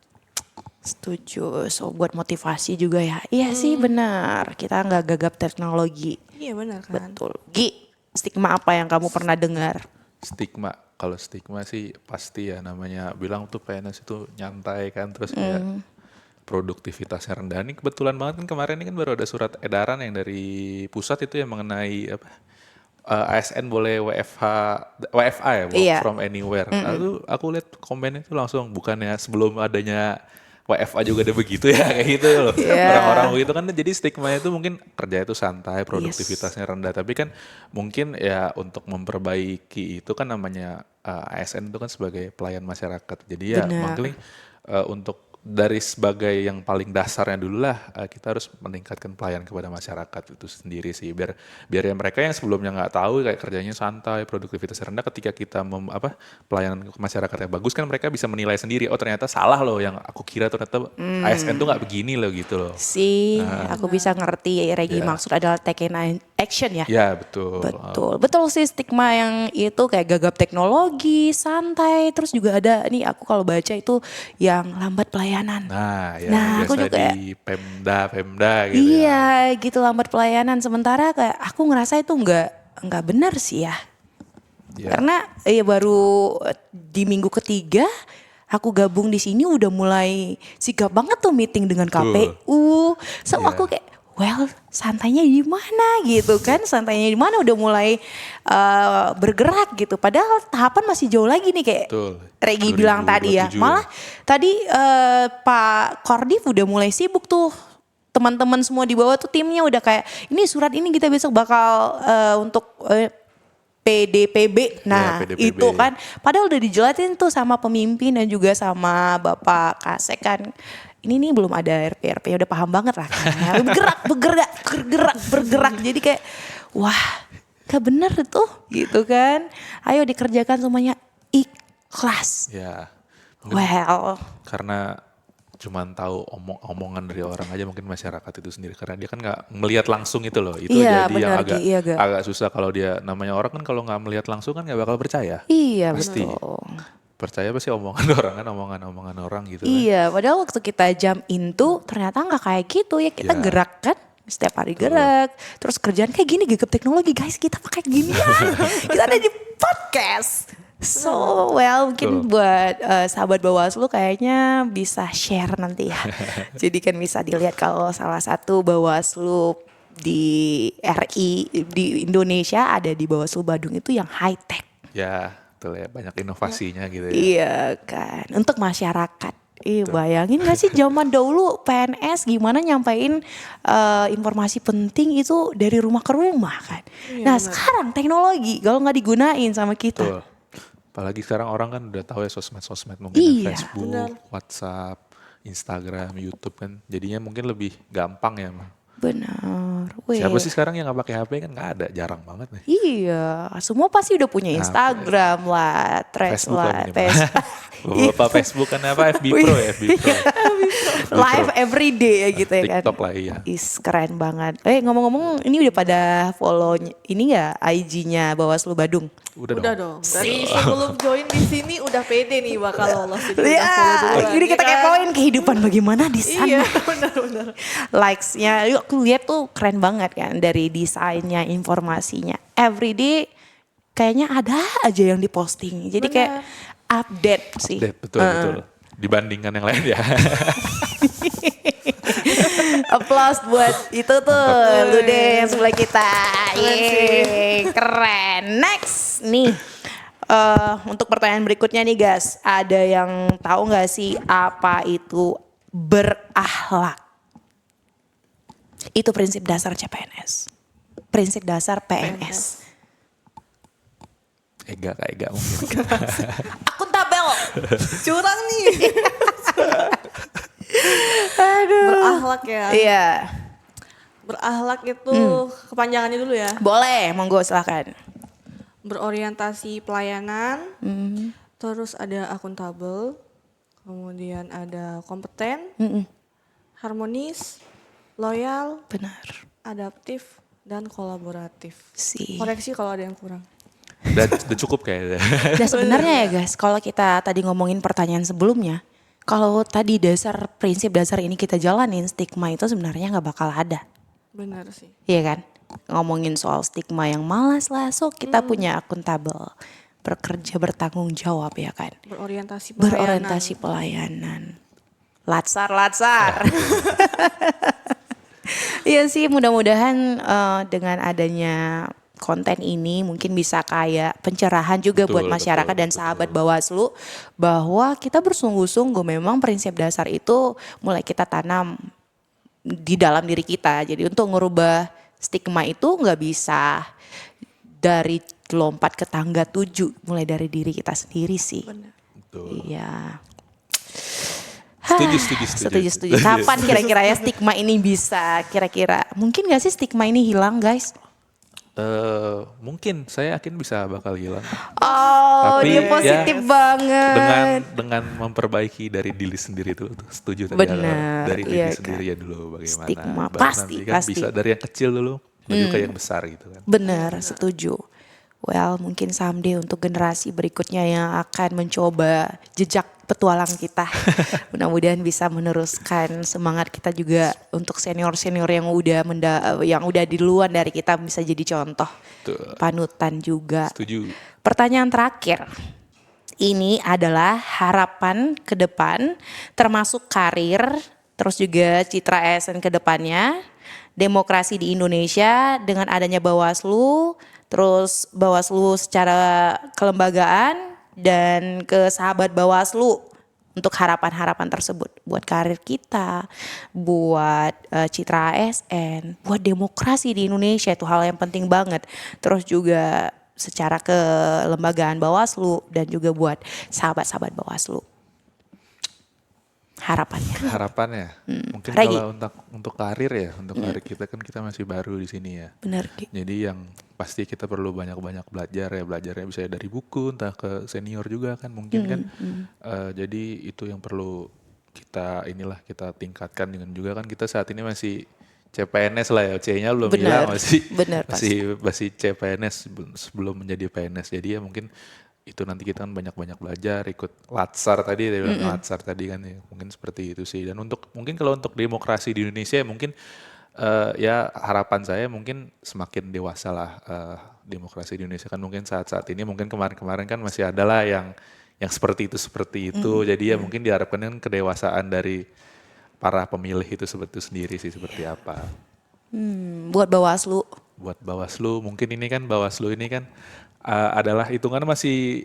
Setuju, so buat motivasi juga ya. Iya sih benar, kita nggak gagap teknologi. Iya benar kan. Betul. Gi, Stigma apa yang kamu pernah dengar? Stigma, kalau stigma sih pasti ya namanya bilang tuh PNS itu nyantai kan, terus kayak produktivitasnya rendah. Ini kebetulan banget kan kemarin ini kan baru ada surat edaran yang dari pusat itu yang mengenai apa ASN boleh WFA ya, work Iya. from anywhere. Lalu aku lihat komennya itu langsung bukannya sebelum adanya WFA juga ada begitu ya kayak gitu loh. Iya. Orang-orang begitu kan jadi stigma itu mungkin kerja itu santai, produktivitasnya rendah. Tapi kan mungkin ya untuk memperbaiki itu kan namanya ASN itu kan sebagai pelayan masyarakat. Jadi ya Benar. mungkin untuk dari sebagai yang paling dasarnya dulu lah kita harus meningkatkan pelayanan kepada masyarakat itu sendiri sih biar biar ya mereka yang sebelumnya nggak tahu kayak kerjanya santai produktivitasnya rendah ketika kita pelayanan ke masyarakat yang bagus kan mereka bisa menilai sendiri oh ternyata salah loh yang aku kira ternyata ASN tuh nggak begini loh gitu loh. Sih, aku bisa ngerti Regi Ya. maksud adalah taking action ya. Ya betul. Betul sih stigma yang itu kayak gagap teknologi, santai, terus juga ada nih aku kalau baca itu yang lambat pelayanan. Nah ya Nah, aku biasa juga- di Pemda gitu ya. Iya, gitu lambat pelayanan. Sementara kayak aku ngerasa itu nggak benar sih ya. Ya. Karena ya baru di minggu ketiga aku gabung di sini udah mulai sigap banget tuh meeting dengan KPU. So Iya. aku kayak well santainya di mana gitu kan, santainya di mana udah mulai bergerak gitu. Padahal tahapan masih jauh lagi nih kayak Betul. Regi bilang tadi ya. 2027 ya. Malah tadi Pak Kordif udah mulai sibuk tuh. Teman-teman semua di bawah tuh timnya udah kayak ini surat ini kita besok bakal untuk PDPB. Nah, PDPB. itu kan padahal udah dijelasin tuh sama pemimpin dan juga sama Bapak Kasek kan. Ini nih belum ada RP udah paham banget lah. Kan. Bergerak. Jadi kayak wah, gak bener tuh gitu kan. Ayo dikerjakan semuanya ikhlas. Ya. Well, Karena cuman tahu omongan dari orang aja mungkin masyarakat itu sendiri karena dia kan nggak melihat langsung itu loh itu Iya, jadi yang benar, Gi. Iya, Ga. agak susah kalau dia namanya orang kan kalau nggak melihat langsung kan nggak bakal percaya iya Pasti. betul. percaya pasti omongan orang kan omongan orang gitu kan. Iya, padahal waktu kita jam into ternyata nggak kayak gitu ya kita Ya. gerak kan setiap hari gerak. Terus kerjaan kayak gini gagap teknologi guys kita pakai gini ya. Kita ada di podcast. So well mungkin buat sahabat Bawaslu kayaknya bisa share nanti ya. Jadi kan bisa dilihat kalau salah satu Bawaslu di RI di Indonesia ada di Bawaslu Badung itu yang high tech. Ya betul ya banyak inovasinya gitu ya. Iya kan, untuk masyarakat. Bayangin gak sih zaman dahulu PNS gimana nyampein informasi penting itu dari rumah ke rumah kan. Nah sekarang teknologi kalau nggak digunain sama kita. Betul. Apalagi sekarang orang kan udah tahu ya sosmed mungkin Iya, Facebook, WhatsApp, Instagram, YouTube kan jadinya mungkin lebih gampang ya emang. Benar. Siapa sih sekarang yang nggak pakai HP kan nggak ada, jarang banget nih. Iya, semua pasti udah punya Instagram lah, Threads Facebook lah, lah minimal. Bapak Facebook kan apa FB Pro ya FB Pro. live every day ya gitu ya kan. TikTok lah iya. Is keren banget. Ngomong-ngomong ini udah pada follow ini nggak IG-nya Bawaslu Badung? Udah dong. Dari sebelum join di sini udah pede nih bakal lolos. Jadi udah Ya, follow duluan, jadi ya kita kan? kepoin kehidupan bagaimana di sana. Iya, benar-benar. Likes-nya, yuk aku lihat tuh keren banget kan dari desainnya, informasinya. Everyday kayaknya ada aja yang diposting. Jadi kayak update sih. Betul. Dibandingkan yang lain ya. Applause buat itu tuh, lu deh yang sebelah kita. Yeay, keren. Next nih. Untuk pertanyaan berikutnya nih guys, ada yang tahu nggak sih apa itu berakhlak? Itu prinsip dasar CPNS. Prinsip dasar PNS. Ega mungkin. Akuntabel. Curang nih. Berakhlak ya. Iya. Berakhlak itu kepanjangannya dulu ya. Boleh, monggo silahkan. Berorientasi pelayanan, terus ada akuntabel, kemudian ada kompeten, harmonis, loyal, Benar. adaptif, dan kolaboratif. Sih. Koreksi kalau ada yang kurang. Udah cukup kayaknya. Nah sebenarnya ya guys, kalau kita tadi ngomongin pertanyaan sebelumnya, kalau tadi prinsip dasar ini kita jalanin, stigma itu sebenarnya nggak bakal ada, Benar sih. iya kan? ngomongin soal stigma yang malas lah. So kita punya akuntabel, bekerja bertanggung jawab ya kan. Berorientasi pelayanan. Latsar. Iya sih, mudah-mudahan dengan adanya konten ini mungkin bisa kayak pencerahan juga buat masyarakat dan sahabat Bawaslu bahwa kita bersungguh-sungguh, memang prinsip dasar itu mulai kita tanam di dalam diri kita. Jadi untuk ngerubah stigma itu nggak bisa dari lompat ke tangga 7, mulai dari diri kita sendiri sih. Betul. Iya. Setuju. Kapan kira-kira ya stigma ini bisa kira-kira? Mungkin gak sih stigma ini hilang, guys? Mungkin saya yakin bakal hilang. Oh, Tapi dia positif banget. Dengan memperbaiki dari diri sendiri itu setuju tadi. Benar, Dari diri iya sendiri kan. ya dulu bagaimana. Stigma, Baru pasti, nanti kan pasti. bisa dari yang kecil dulu menuju ke yang besar gitu kan. Benar, setuju. Well, mungkin someday untuk generasi berikutnya yang akan mencoba jejak petualang kita. Mudah-mudahan bisa meneruskan semangat kita juga untuk senior-senior yang udah di luar dari kita bisa jadi contoh. Betul. Panutan juga. Setuju. Pertanyaan terakhir. Ini adalah harapan ke depan termasuk karir, terus juga citra ASN ke depannya, demokrasi di Indonesia dengan adanya Bawaslu, terus Bawaslu secara kelembagaan dan ke sahabat Bawaslu untuk harapan-harapan tersebut buat karir kita, buat citra ASN, buat demokrasi di Indonesia, itu hal yang penting banget. Terus juga secara kelembagaan Bawaslu dan juga buat sahabat-sahabat Bawaslu. Harapannya. Mungkin Regi. kalau untuk karir ya, untuk karir kita kan kita masih baru di sini ya. Benar, Ki. Jadi yang pasti kita perlu banyak-banyak belajarnya bisa dari buku, entah ke senior juga kan mungkin kan. Jadi itu yang perlu kita tingkatkan, dengan juga kan kita saat ini masih CPNS lah ya, C-nya belum hilang, masih CPNS sebelum menjadi PNS. Jadi ya mungkin itu nanti kita kan banyak-banyak belajar, ikut Latsar tadi, Latsar tadi kan ya, mungkin seperti itu sih. Dan mungkin kalau untuk demokrasi di Indonesia mungkin ya harapan saya mungkin semakin dewasa lah demokrasi di Indonesia kan. Mungkin saat-saat ini mungkin kemarin-kemarin kan masih ada lah yang seperti itu. Jadi ya mungkin diharapkan kan kedewasaan dari para pemilih itu sendiri sih seperti apa. Buat Bawaslu. Mungkin ini kan Bawaslu ini kan adalah hitungan masih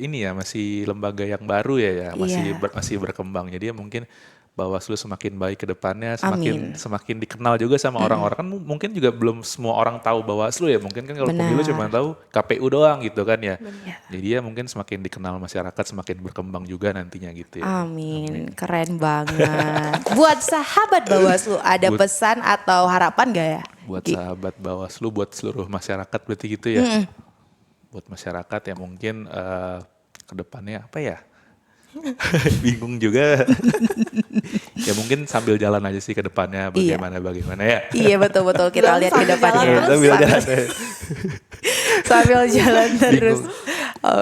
lembaga yang baru ya, masih berkembang. Jadi ya mungkin Bawaslu semakin baik ke depannya, semakin dikenal juga sama orang-orang. Kan mungkin juga belum semua orang tahu Bawaslu ya. Mungkin kan kalau pemilu cuma tahu KPU doang gitu kan ya. Jadi ya mungkin semakin dikenal masyarakat, semakin berkembang juga nantinya gitu ya. Amin, keren banget. Buat sahabat Bawaslu ada pesan atau harapan gak ya? Buat sahabat Bawaslu, buat seluruh masyarakat berarti gitu ya. Buat masyarakat ya mungkin ke depannya apa ya? Bingung juga. Ya mungkin sambil jalan aja sih ke depannya bagaimana ya. Iya betul kita lihat ke depannya. Sambil jalan terus.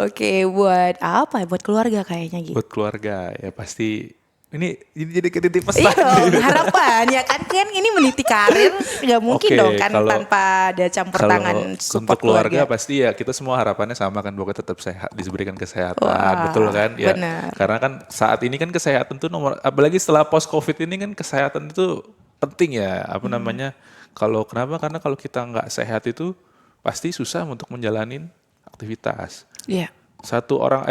Oke, buat apa ya? Buat keluarga kayaknya gitu. Buat keluarga ya pasti. Ini jadi ketitip pesan. Iya dong, harapan ya kan ini meniti karir nggak mungkin dong kan tanpa ada campur tangan support untuk keluarga. Pasti ya kita semua harapannya sama kan, bahwa tetap sehat, diberikan kesehatan. Betul kan ya. Benar. Karena kan saat ini kan kesehatan tuh apalagi setelah post covid ini kan kesehatan itu penting ya, karena kalau kita nggak sehat itu pasti susah untuk menjalani aktivitas. Iya. Satu orang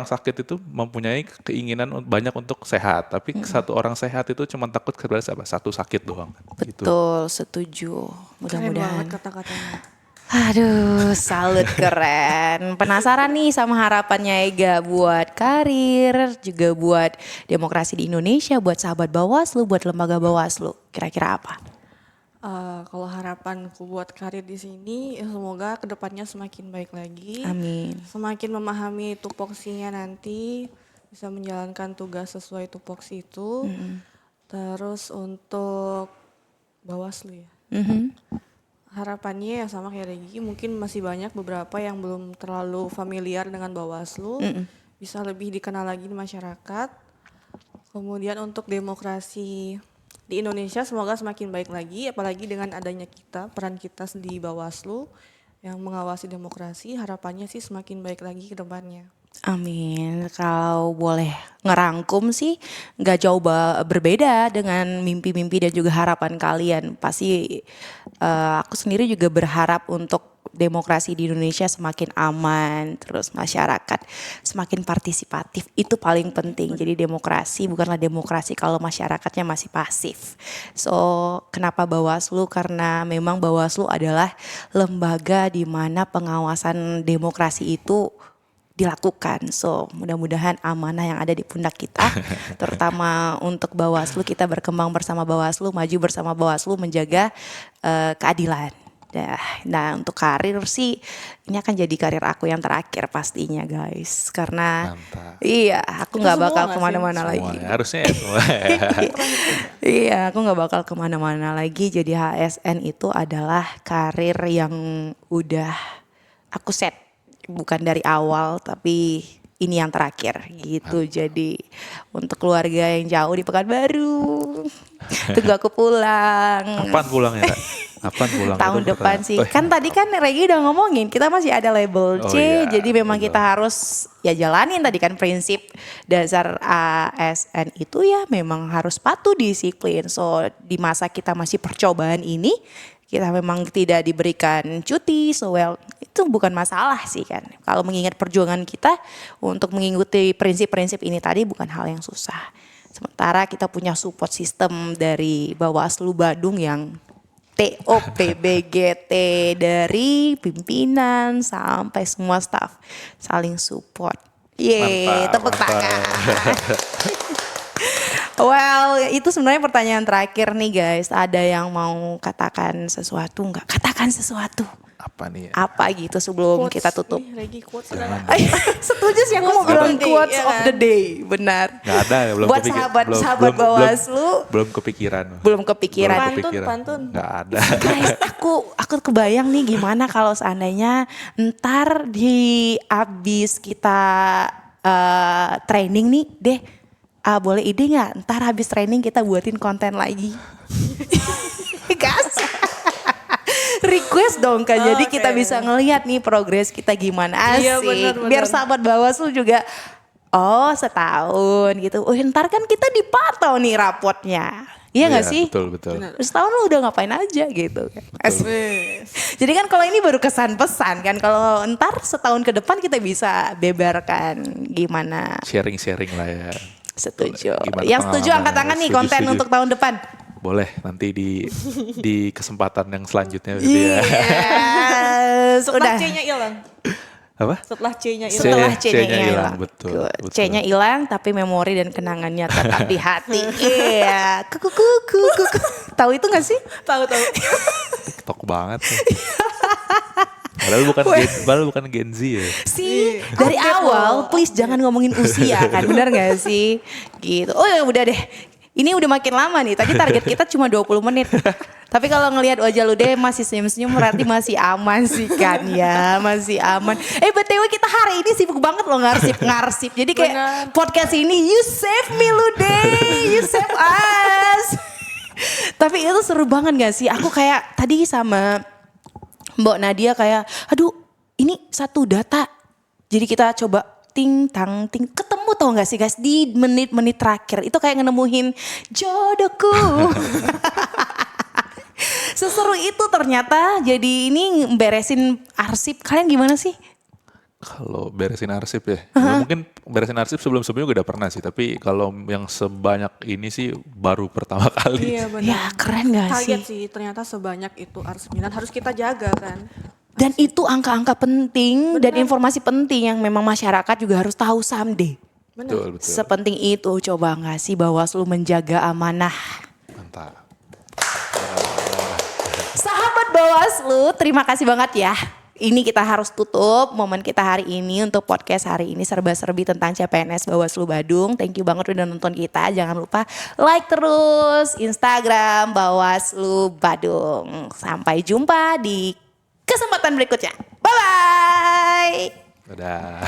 sakit itu mempunyai keinginan banyak untuk sehat, tapi satu orang sehat itu cuma takut karena satu sakit doang. Betul, setuju. Mudah-mudahan. Keren banget kata-katanya. Aduh, salut, keren. Penasaran nih sama harapannya Ega buat karir, juga buat demokrasi di Indonesia, buat sahabat Bawaslu, buat lembaga Bawaslu. Kira-kira apa? Kalau harapanku buat karir di sini, semoga kedepannya semakin baik lagi. Amin. Semakin memahami tupoksinya nanti, bisa menjalankan tugas sesuai tupoksi itu. Terus untuk Bawaslu ya. Harapannya ya sama kayak Regi, mungkin masih banyak beberapa yang belum terlalu familiar dengan Bawaslu. Bisa lebih dikenal lagi di masyarakat. Kemudian untuk demokrasi di Indonesia semoga semakin baik lagi, apalagi dengan adanya peran kita di Bawaslu yang mengawasi demokrasi, harapannya sih semakin baik lagi ke depannya. Amin. Kalau boleh ngerangkum sih nggak jauh berbeda dengan mimpi-mimpi dan juga harapan kalian. Pasti aku sendiri juga berharap untuk demokrasi di Indonesia semakin aman, terus masyarakat semakin partisipatif. Itu paling penting. Jadi demokrasi bukanlah demokrasi kalau masyarakatnya masih pasif. So, kenapa Bawaslu? Karena memang Bawaslu adalah lembaga di mana pengawasan demokrasi itu dilakukan. So, mudah-mudahan amanah yang ada di pundak kita, terutama untuk Bawaslu, kita berkembang bersama Bawaslu, maju bersama Bawaslu, menjaga keadilan. Nah, untuk karir sih, ini akan jadi karir aku yang terakhir pastinya guys. Karena iya, aku nggak bakal kemana-mana lagi. Semuanya, harusnya ya semua. Iya, aku nggak bakal kemana-mana lagi. Jadi HSN itu adalah karir yang udah aku set. Bukan dari awal tapi ini yang terakhir gitu. Jadi untuk keluarga yang jauh di Pekanbaru, tunggu aku pulang. Kapan pulangnya, Kak? Kapan pulang? Tahun depan sih. Kan tadi kan Regi udah ngomongin kita masih ada label C. iya, Jadi memang betul. kita harus ya jalanin tadi kan prinsip dasar ASN itu ya memang harus patuh disiplin. So di masa kita masih percobaan ini kita memang tidak diberikan cuti, so well itu bukan masalah sih kan. Kalau mengingat perjuangan kita untuk mengikuti prinsip-prinsip ini tadi bukan hal yang susah. Sementara kita punya support system dari Bawaslu Badung yang TOPBGT dari pimpinan sampai semua staff saling support. Yeay, tepuk tangan. Well, itu sebenarnya pertanyaan terakhir nih guys. Ada yang mau katakan sesuatu nggak? Katakan sesuatu. Apa nih? Apa gitu sebelum Quotes, kita tutup? nih, Regi quotes adalah Setuju sih aku mau Quotes of bilang the day, quotes ya of kan? the day. Benar. Nggak ada ya, belum Buat kepikir- sahabat Bawaslu belum kepikiran. belum kepikiran. Pantun. Nggak ada. Guys, aku kebayang nih gimana kalau seandainya ntar di abis kita training nih deh, boleh ide nggak? Ntar habis training kita buatin konten lagi. Gas. Request dong kan, jadi kita bisa ngelihat nih progres kita gimana. Asik. Iya, bener. Biar sahabat Bawaslu juga, oh setahun gitu. Oh ntar kan kita dipantau nih rapotnya. Iya nggak sih? Betul. Terus tahun lu udah ngapain aja gitu kan. Jadi kan kalau ini baru kesan pesan kan. Kalau ntar setahun ke depan kita bisa beberkan gimana. Sharing-sharing lah ya. Setuju. Gimana Yang setuju angkat tangan nih konten Setuju. untuk tahun depan. Boleh nanti di kesempatan yang selanjutnya gitu ya. Yes, Setelah udah. C-nya hilang. Apa? Setelah C-nya hilang. Setelah C-nya C-nya hilang, hilang. betul. C-nya hilang tapi memori dan kenangannya tetap di hati. Iya. Kuku. Tahu itu gak sih? Tahu. TikTok banget. Padahal bukan Gen Z ya. Sih, dari awal please jangan ngomongin usia kan, benar gak sih? Gitu. Oh ya udah deh. Ini udah makin lama nih. Tadi target kita cuma 20 menit. Tapi kalau ngelihat wajah lu deh masih senyum-senyum berarti masih aman sih kan ya, masih aman. BTW kita hari ini sibuk banget loh ngarsip. Jadi kayak Benar. podcast ini you save me lu deh, you save us. Tapi itu seru banget gak sih? Aku kayak tadi sama Mbak Nadia kayak, aduh ini satu data. Jadi kita coba ting tang ting ketemu tau gak sih guys di menit-menit terakhir itu kayak nemuin jodohku. Seseru itu ternyata. Jadi ini beresin arsip. Kalian gimana sih? Kalau beresin arsip ya, ya mungkin beresin arsip sebelum-sebelumnya udah pernah sih. Tapi kalau yang sebanyak ini sih baru pertama kali. Iya benar. Ya keren gak sih? Kaget sih ternyata sebanyak itu arsipnya dan harus kita jaga kan. Dan itu angka-angka penting dan informasi penting yang memang masyarakat juga harus tahu someday. Betul. Sepenting itu coba gak sih Bawaslu menjaga amanah. Mantap. Sahabat Bawaslu, terima kasih banget ya. Ini kita harus tutup momen kita hari ini untuk podcast hari ini serba-serbi tentang CPNS Bawaslu Badung. Thank you banget udah nonton kita. Jangan lupa like terus Instagram Bawaslu Badung. Sampai jumpa di kesempatan berikutnya. Bye-bye. Dadah.